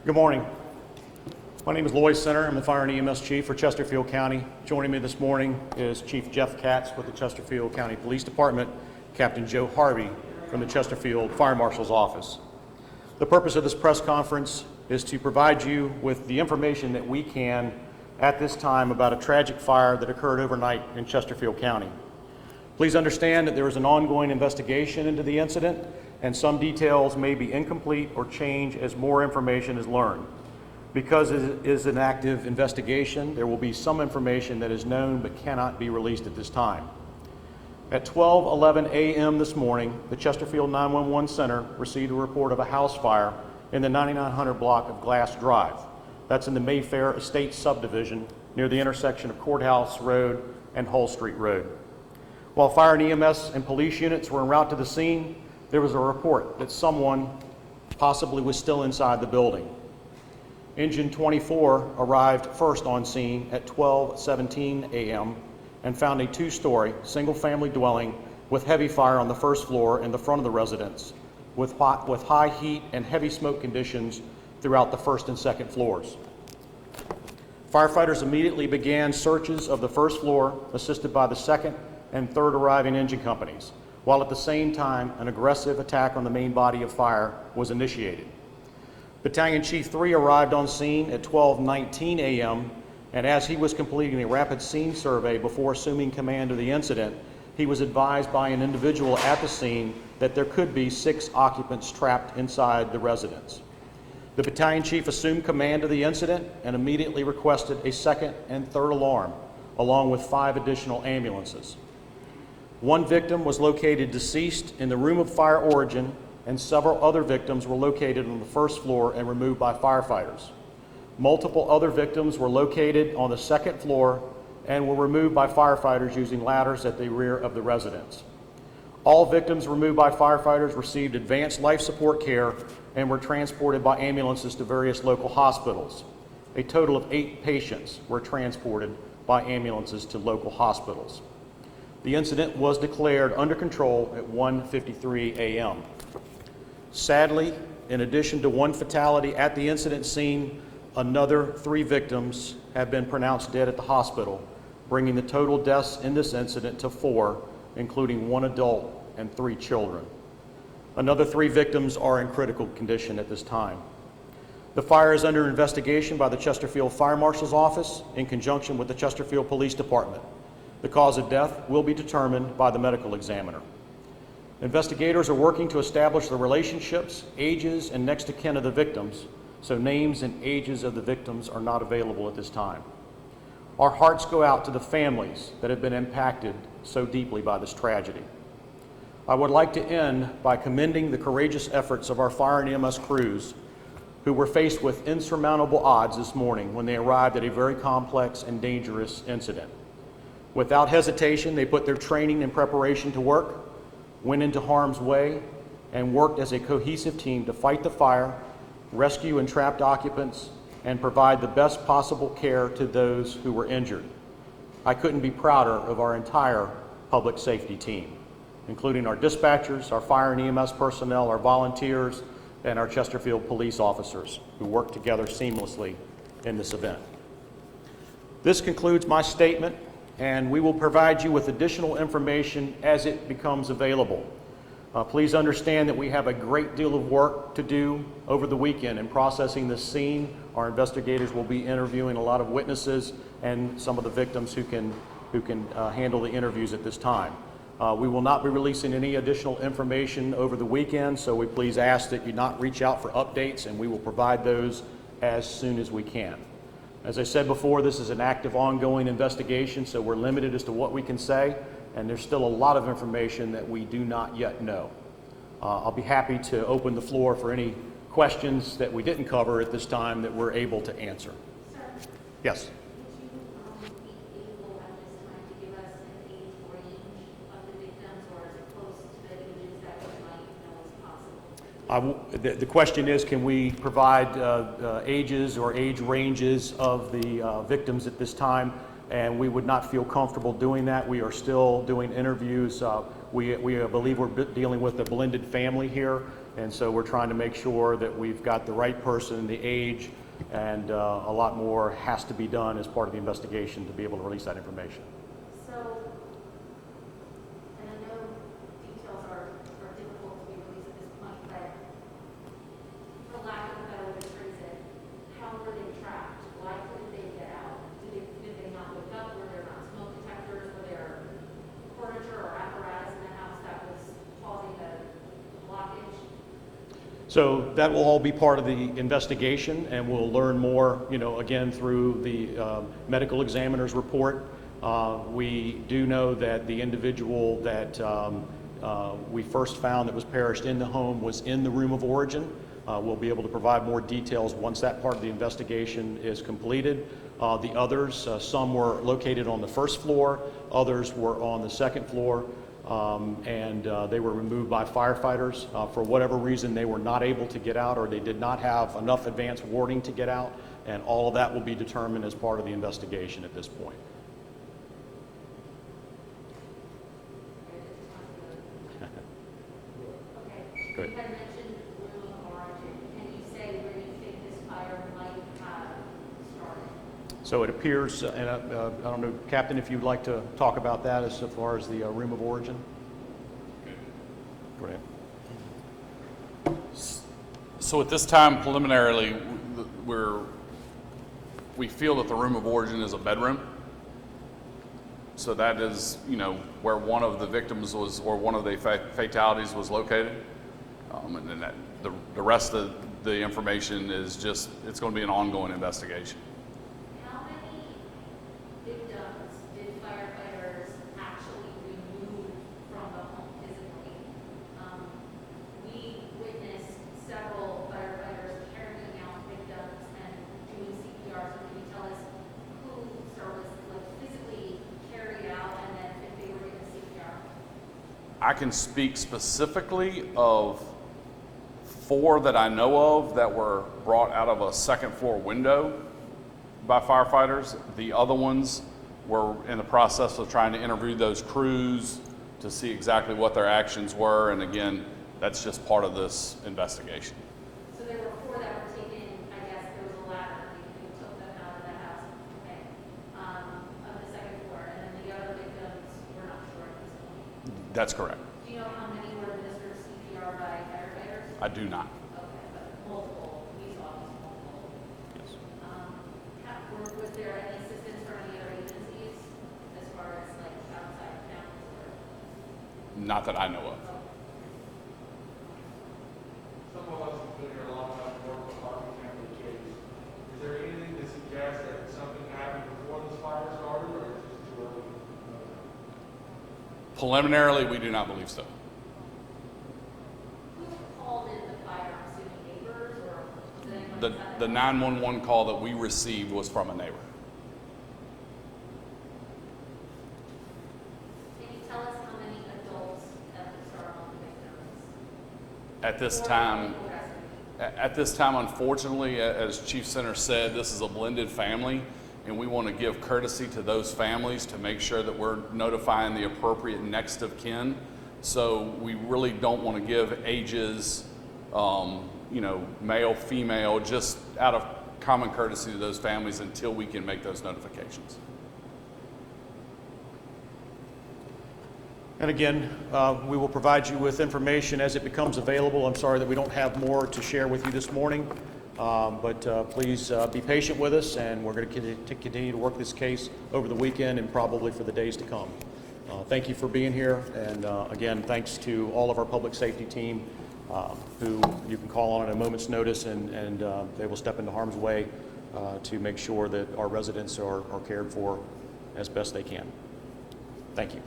Good morning. My name is Lloyd Center. I'm the Fire and EMS Chief for Chesterfield County. Joining me this morning is Chief Jeff Katz with the Chesterfield County Police Department, Captain Joe Harvey from the Chesterfield Fire Marshal's Office. The purpose of this press conference is to provide you with the information that we can at this time about a tragic fire that occurred overnight in Chesterfield County. Please understand that there is an ongoing investigation into the incident, and some details may be incomplete or change as more information is learned. Because it is an active investigation, there will be some information that is known but cannot be released at this time. At 12:11 a.m. this morning, the Chesterfield 911 Center received a report of a house fire in the 9900 block of Glass Drive. That's in the Mayfair Estates subdivision near the intersection of Courthouse Road and Hull Street Road. While fire and EMS and police units were en route to the scene, there was a report that someone possibly was still inside the building. Engine 24 arrived first on scene at 12:17 a.m. and found a two-story single-family dwelling with heavy fire on the first floor in the front of the residence, with high heat and heavy smoke conditions throughout the first and second floors. Firefighters immediately began searches of the first floor, assisted by the second and third arriving engine companies, while at the same time an aggressive attack on the main body of fire was initiated. Battalion Chief 3 arrived on scene at 12:19 a.m., and as he was completing a rapid scene survey before assuming command of the incident, he was advised by an individual at the scene that there could be 6 occupants trapped inside the residence. The battalion chief assumed command of the incident and immediately requested a second and third alarm, along with 5 additional ambulances. One victim was located deceased in the room of fire origin, and several other victims were located on the first floor and removed by firefighters. Multiple other victims were located on the second floor and were removed by firefighters using ladders at the rear of the residence. All victims removed by firefighters received advanced life support care and were transported by ambulances to various local hospitals. A total of 8 patients were transported by ambulances to local hospitals. The incident was declared under control at 1:53 a.m. Sadly, in addition to 1 fatality at the incident scene, another 3 victims have been pronounced dead at the hospital, bringing the total deaths in this incident to 4, including 1 adult and 3 children. Another 3 victims are in critical condition at this time. The fire is under investigation by the Chesterfield Fire Marshal's Office in conjunction with the Chesterfield Police Department. The cause of death will be determined by the medical examiner. Investigators are working to establish the relationships, ages, and next of kin of the victims, so names and ages of the victims are not available at this time. Our hearts go out to the families that have been impacted so deeply by this tragedy. I would like to end by commending the courageous efforts of our fire and EMS crews who were faced with insurmountable odds this morning when they arrived at a very complex and dangerous incident. Without hesitation, they put their training and preparation to work, went into harm's way, and worked as a cohesive team to fight the fire, rescue entrapped occupants, and provide the best possible care to those who were injured. I couldn't be prouder of our entire public safety team, including our dispatchers, our fire and EMS personnel, our volunteers, and our Chesterfield police officers who worked together seamlessly in this event. This concludes my statement, and we will provide you with additional information as it becomes available. Please understand that we have a great deal of work to do over the weekend in processing this scene. Our investigators will be interviewing a lot of witnesses and some of the victims who can handle the interviews at this time. We will not be releasing any additional information over the weekend, so we please ask that you not reach out for updates, and we will provide those as soon as we can. As I said before, this is an active, ongoing investigation, so we're limited as to what we can say, and there's still a lot of information that we do not yet know. I'll be happy to open the floor for any questions that we didn't cover at this time that we're able to answer. Sir, Yes. would you be able at this time to give us an age range of the victims, or as close to the ages that we might know as possible? The question is, can we provide ages or age ranges of the victims at this time? And we would not feel comfortable doing that. We are still doing interviews. We believe we're dealing with a blended family here. And so we're trying to make sure that we've got the right person, the age, and a lot more has to be done as part of the investigation to be able to release that information. So, and I know details are difficult to be released at this point, but for lack of a better way to phrase it, how were they trapped? Why couldn't they get out? Did they not wake up? Were there not smoke detectors? Were there furniture or apparatus in the house that was causing the blockage? So that will all be part of the investigation, and we'll learn more, again, through the medical examiner's report. We do know that the individual that we first found that was perished in the home was in the room of origin. We'll be able to provide more details once that part of the investigation is completed. The others, some were located on the first floor, others were on the second floor. And they were removed by firefighters. For whatever reason, they were not able to get out, or they did not have enough advance warning to get out, and all of that will be determined as part of the investigation at this point. Okay. Good. You had mentioned room of origin. Can you say where you think this fire might have started? So it appears, and I don't know, Captain, if you'd like to talk about that as far as the room of origin? Go ahead. So at this time, preliminarily, we feel that the room of origin is a bedroom. So that is, where one of the victims was, or one of the fatalities was located. And then the rest of the information is just, it's going to be an ongoing investigation. How many victims did firefighters actually remove from the home physically? We witnessed several firefighters carrying out victims and doing CPR. So can you tell us who service physically carried out and then if they were given CPR? I can speak specifically of 4 that I know of that were brought out of a second floor window by firefighters. The other ones were in the process of trying to interview those crews to see exactly what their actions were. And again, that's just part of this investigation. So there were 4 that were taken, I guess there was a ladder, you took them out of the house, okay, of the second floor, and then the other victims were not sure at this point. That's correct. Do you know how many were administered CPR by firefighters? I do not. Okay, but multiple, you saw these multiple. Yes. Was there any assistance from any other agencies as far as like outside counties or? Not that I know of. Some of us have been here a long time, work with Harvey County case. Is there anything to suggest that something happened before this fire started, or is it too early? Preliminarily, we do not believe so. Who called in the fire? I'm assuming neighbors or was it anyone? The 911 call that we received was from a neighbor. Can you tell us how many adults that are among the victims? At this Or time, how many arrested? At this time, unfortunately, as Chief Center said, this is a blended family, and we want to give courtesy to those families to make sure that we're notifying the appropriate next of kin. So we really don't want to give ages, male, female, just out of common courtesy to those families until we can make those notifications. And again, we will provide you with information as it becomes available. I'm sorry that we don't have more to share with you this morning, but please be patient with us, and we're going to continue to work this case over the weekend and probably for the days to come. Thank you for being here, and again, thanks to all of our public safety team who you can call on at a moment's notice, and they will step into harm's way to make sure that our residents are cared for as best they can. Thank you.